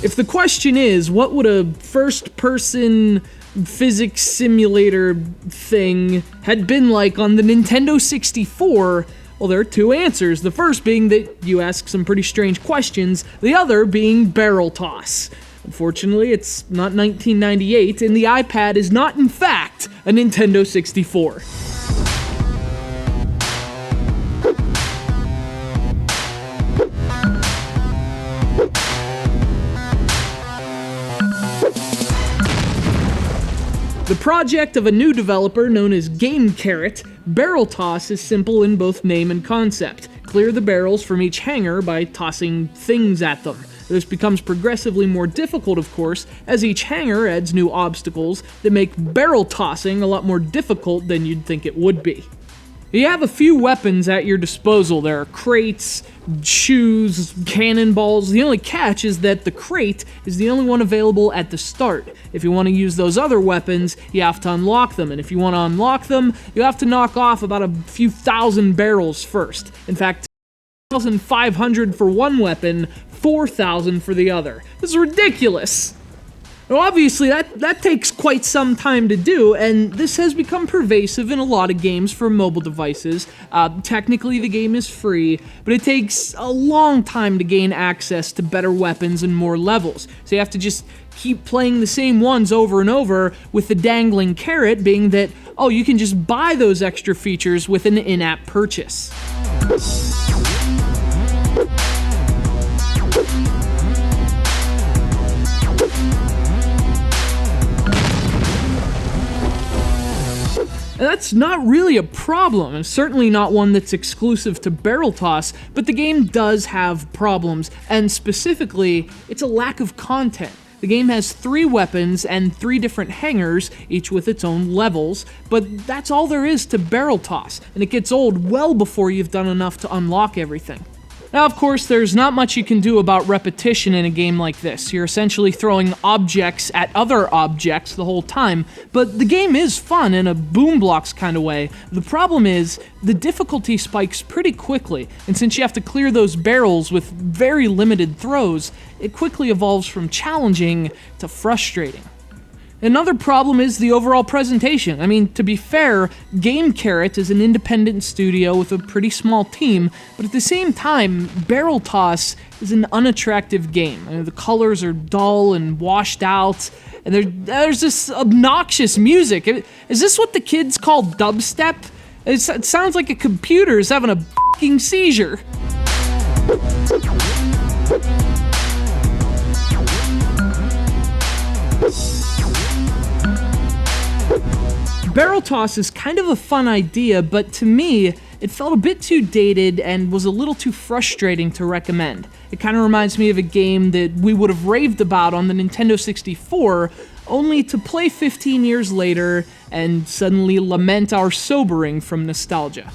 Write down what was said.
If the question is, what would a first-person physics simulator thing had been like on the Nintendo 64, well, there are two answers. The first being that you ask some pretty strange questions, the other being barrel toss. Unfortunately, it's not 1998, and the iPad is not, in fact, a Nintendo 64. The project of a new developer known as GameCarrot, barrel toss is simple in both name and concept. Clear the barrels from each hangar by tossing things at them. This becomes progressively more difficult, of course, as each hangar adds new obstacles that make barrel tossing a lot more difficult than you'd think it would be. You have a few weapons at your disposal. There are crates, shoes, cannonballs. The only catch is that the crate is the only one available at the start. If you want to use those other weapons, you have to unlock them, and if you want to unlock them, you have to knock off about a few thousand barrels first. In fact, 2,500 for one weapon, 4,000 for the other. This is ridiculous! Now, obviously, that takes quite some time to do, and this has become pervasive in a lot of games for mobile devices. Technically, the game is free, but it takes a long time to gain access to better weapons and more levels. So you have to just keep playing the same ones over and over, with the dangling carrot being that, oh, you can just buy those extra features with an in-app purchase. That's not really a problem, and certainly not one that's exclusive to barrel toss, but the game does have problems, and specifically, it's a lack of content. The game has 3 weapons and 3 different hangars, each with its own levels, but that's all there is to barrel toss, and it gets old well before you've done enough to unlock everything. Now, of course, there's not much you can do about repetition in a game like this. You're essentially throwing objects at other objects the whole time, but the game is fun in a Boom Blocks kind of way. The problem is, the difficulty spikes pretty quickly, and since you have to clear those barrels with very limited throws, it quickly evolves from challenging to frustrating. Another problem is the overall presentation. I mean, to be fair, GameCarrot is an independent studio with a pretty small team, but at the same time, Barrel Toss is an unattractive game. I mean, the colors are dull and washed out, and there's this obnoxious music. Is this what the kids call dubstep? It sounds like a computer is having a f***ing seizure. Barrel toss is kind of a fun idea, but to me, it felt a bit too dated and was a little too frustrating to recommend. It kind of reminds me of a game that we would have raved about on the Nintendo 64, only to play 15 years later and suddenly lament our sobering from nostalgia.